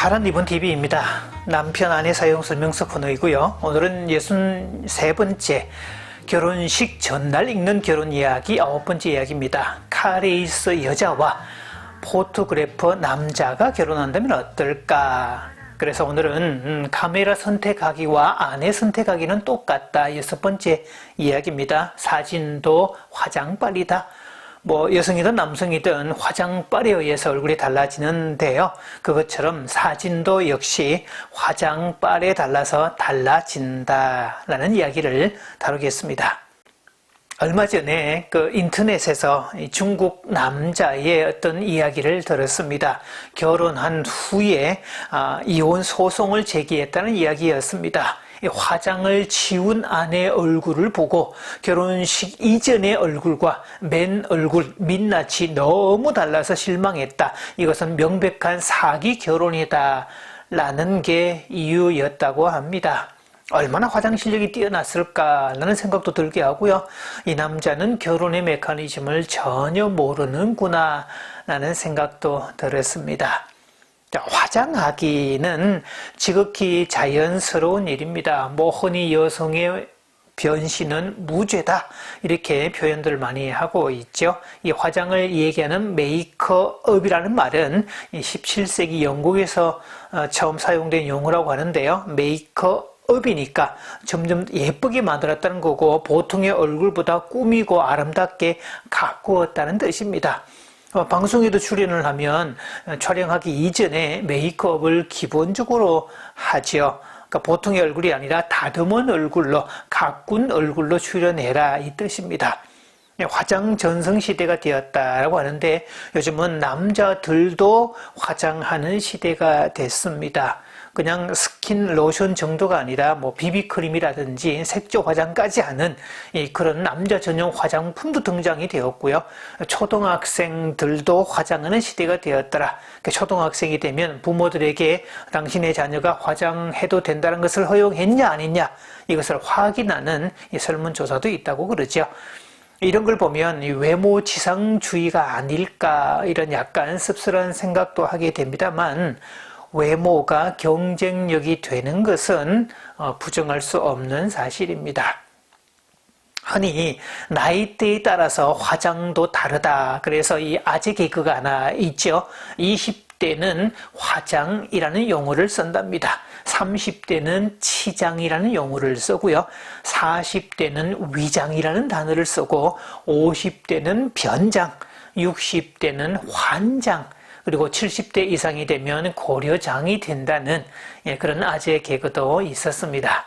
파란리본TV입니다. 남편 아내 사용 설명서 코너이고요. 오늘은 63번째 결혼식 전날 읽는 결혼 이야기 9번째 이야기입니다. 카레이스 여자와 포토그래퍼 남자가 결혼한다면 어떨까? 그래서 오늘은 카메라 선택하기와 아내 선택하기는 똑같다. 6번째 이야기입니다. 사진도 화장빨이다. 여성이든 남성이든 화장빨에 의해서 얼굴이 달라지는데요. 그것처럼 사진도 역시 화장빨에 달라서 달라진다라는 이야기를 다루겠습니다. 얼마 전에 인터넷에서 중국 남자의 어떤 이야기를 들었습니다. 결혼한 후에 이혼 소송을 제기했다는 이야기였습니다. 화장을 지운 아내 얼굴을 보고 결혼식 이전의 얼굴과 맨 얼굴 민낯이 너무 달라서 실망했다. 이것은 명백한 사기 결혼이다 라는 게 이유였다고 합니다. 얼마나 화장 실력이 뛰어났을까라는 생각도 들게 하고요. 이 남자는 결혼의 메커니즘을 전혀 모르는구나 라는 생각도 들었습니다. 화장하기는 지극히 자연스러운 일입니다. 흔히 여성의 변신은 무죄다 이렇게 표현들을 많이 하고 있죠. 이 화장을 얘기하는 메이크업이라는 말은 17세기 영국에서 처음 사용된 용어라고 하는데요. 메이크업이니까 점점 예쁘게 만들었다는 거고 보통의 얼굴보다 꾸미고 아름답게 가꾸었다는 뜻입니다. 방송에도 출연을 하면 촬영하기 이전에 메이크업을 기본적으로 하죠. 그러니까 보통의 얼굴이 아니라 다듬은 얼굴로 가꾼 얼굴로 출연해라 이 뜻입니다. 화장 전성 시대가 되었다라고 하는데 요즘은 남자들도 화장하는 시대가 됐습니다. 그냥 스킨 로션 정도가 아니라 비비크림이라든지 색조 화장까지 하는 그런 남자 전용 화장품도 등장이 되었고요. 초등학생들도 화장하는 시대가 되었더라. 초등학생이 되면 부모들에게 당신의 자녀가 화장해도 된다는 것을 허용했냐 아니냐 이것을 확인하는 설문조사도 있다고 그러죠. 이런 걸 보면 외모 지상주의가 아닐까 이런 약간 씁쓸한 생각도 하게 됩니다만 외모가 경쟁력이 되는 것은 부정할 수 없는 사실입니다. 흔히 나이대에 따라서 화장도 다르다. 그래서 이 아재 개그가 하나 있죠. 20대는 화장이라는 용어를 쓴답니다. 30대는 치장이라는 용어를 쓰고요. 40대는 위장이라는 단어를 쓰고 50대는 변장, 60대는 환장, 그리고 70대 이상이 되면 고려장이 된다는 그런 아재 개그도 있었습니다.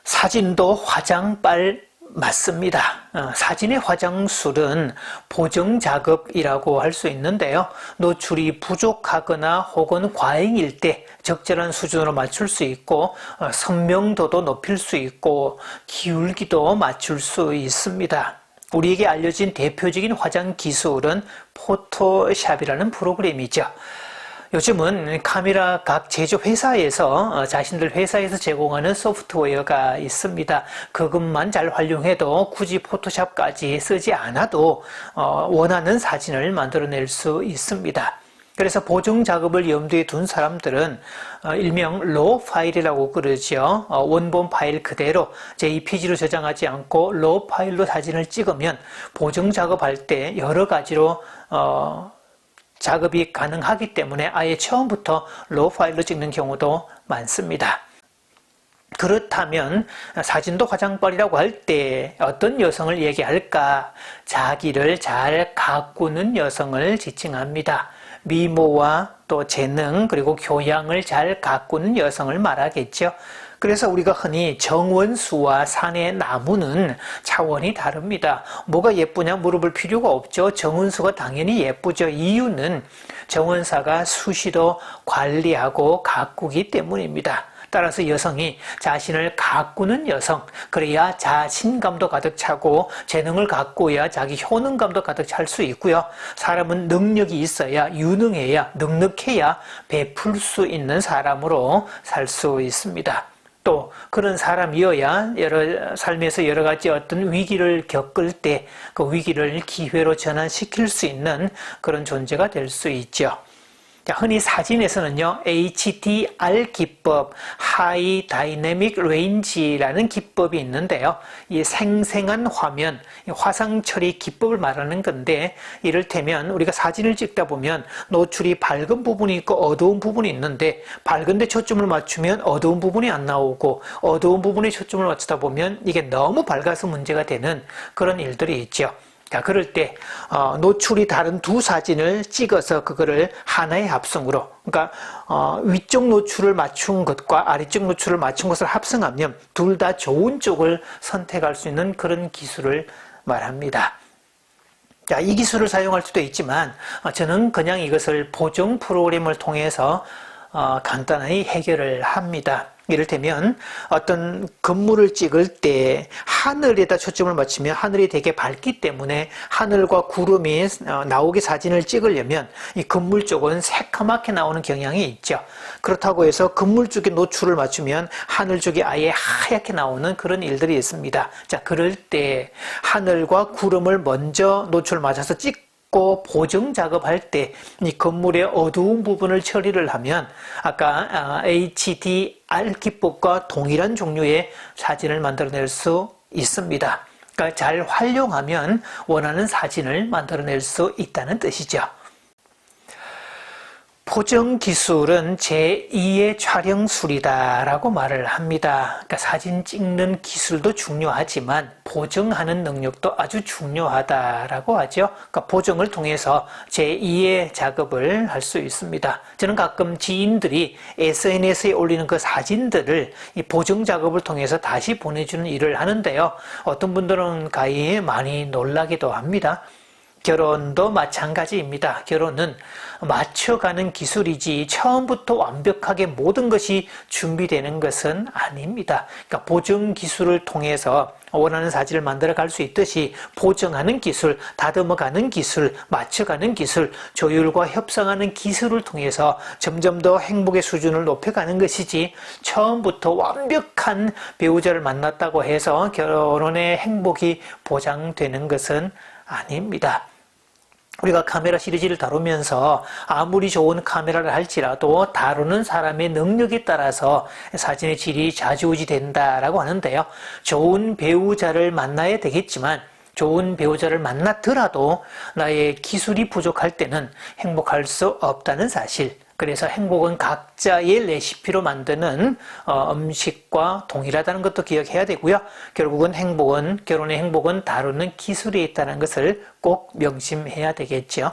사진도 화장빨 맞습니다. 사진의 화장술은 보정작업이라고 할 수 있는데요. 노출이 부족하거나 혹은 과잉일 때 적절한 수준으로 맞출 수 있고 선명도도 높일 수 있고 기울기도 맞출 수 있습니다. 우리에게 알려진 대표적인 화장 기술은 포토샵이라는 프로그램이죠. 요즘은 카메라 각 제조 회사에서 자신들 회사에서 제공하는 소프트웨어가 있습니다. 그것만 잘 활용해도 굳이 포토샵까지 쓰지 않아도 원하는 사진을 만들어낼 수 있습니다. 그래서 보정 작업을 염두에 둔 사람들은 일명 로 파일이라고 그러죠. 원본 파일 그대로 JPG로 저장하지 않고 로 파일로 사진을 찍으면 보정 작업할 때 여러 가지로 작업이 가능하기 때문에 아예 처음부터 로 파일로 찍는 경우도 많습니다. 그렇다면 사진도 화장빨이라고 할 때 어떤 여성을 얘기할까? 자기를 잘 가꾸는 여성을 지칭합니다. 미모와 또 재능 그리고 교양을 잘 가꾸는 여성을 말하겠죠. 그래서 우리가 흔히 정원수와 산의 나무는 차원이 다릅니다. 뭐가 예쁘냐 물어볼 필요가 없죠. 정원수가 당연히 예쁘죠. 이유는 정원사가 수시로 관리하고 가꾸기 때문입니다. 따라서 여성이 자신을 가꾸는 여성, 그래야 자신감도 가득 차고 재능을 갖고야 자기 효능감도 가득 찰 수 있고요. 사람은 능력이 있어야 유능해야 넉넉해야 베풀 수 있는 사람으로 살 수 있습니다. 또 그런 사람이어야 삶에서 여러 가지 어떤 위기를 겪을 때 그 위기를 기회로 전환시킬 수 있는 그런 존재가 될 수 있죠. 흔히 사진에서는요, HDR 기법, High Dynamic Range라는 기법이 있는데요. 이 생생한 화면, 화상 처리 기법을 말하는 건데, 이를테면 우리가 사진을 찍다 보면 노출이 밝은 부분이 있고 어두운 부분이 있는데, 밝은 데 초점을 맞추면 어두운 부분이 안 나오고, 어두운 부분에 초점을 맞추다 보면 이게 너무 밝아서 문제가 되는 그런 일들이 있죠. 자, 그럴 때 노출이 다른 두 사진을 찍어서 그거를 하나의 합성으로, 그러니까 위쪽 노출을 맞춘 것과 아래쪽 노출을 맞춘 것을 합성하면 둘 다 좋은 쪽을 선택할 수 있는 그런 기술을 말합니다. 자, 이 기술을 사용할 수도 있지만 저는 그냥 이것을 보정 프로그램을 통해서 간단히 해결을 합니다. 이를테면 어떤 건물을 찍을 때 하늘에다 초점을 맞추면 하늘이 되게 밝기 때문에 하늘과 구름이 나오게 사진을 찍으려면 이 건물 쪽은 새카맣게 나오는 경향이 있죠. 그렇다고 해서 건물 쪽에 노출을 맞추면 하늘 쪽이 아예 하얗게 나오는 그런 일들이 있습니다. 자, 그럴 때 하늘과 구름을 먼저 노출을 맞춰서 보정 작업할 때 이 건물의 어두운 부분을 처리를 하면 아까 HDR 기법과 동일한 종류의 사진을 만들어낼 수 있습니다. 그러니까 잘 활용하면 원하는 사진을 만들어낼 수 있다는 뜻이죠. 보정 기술은 제2의 촬영술이다라고 말을 합니다. 그러니까 사진 찍는 기술도 중요하지만 보정하는 능력도 아주 중요하다라고 하죠. 그러니까 보정을 통해서 제2의 작업을 할 수 있습니다. 저는 가끔 지인들이 SNS에 올리는 그 사진들을 이 보정 작업을 통해서 다시 보내주는 일을 하는데요. 어떤 분들은 가히 많이 놀라기도 합니다. 결혼도 마찬가지입니다. 결혼은 맞춰가는 기술이지 처음부터 완벽하게 모든 것이 준비되는 것은 아닙니다. 그러니까 보정 기술을 통해서 원하는 사진을 만들어 갈 수 있듯이 보정하는 기술, 다듬어가는 기술, 맞춰가는 기술, 조율과 협상하는 기술을 통해서 점점 더 행복의 수준을 높여가는 것이지 처음부터 완벽한 배우자를 만났다고 해서 결혼의 행복이 보장되는 것은 아닙니다. 우리가 카메라 시리즈를 다루면서 아무리 좋은 카메라를 할지라도 다루는 사람의 능력에 따라서 사진의 질이 좌지우지 된다라고 하는데요. 좋은 배우자를 만나야 되겠지만 좋은 배우자를 만났더라도 나의 기술이 부족할 때는 행복할 수 없다는 사실. 그래서 행복은 각자의 레시피로 만드는 음식과 동일하다는 것도 기억해야 되고요. 결국은 결혼의 행복은 다루는 기술에 있다는 것을 꼭 명심해야 되겠죠.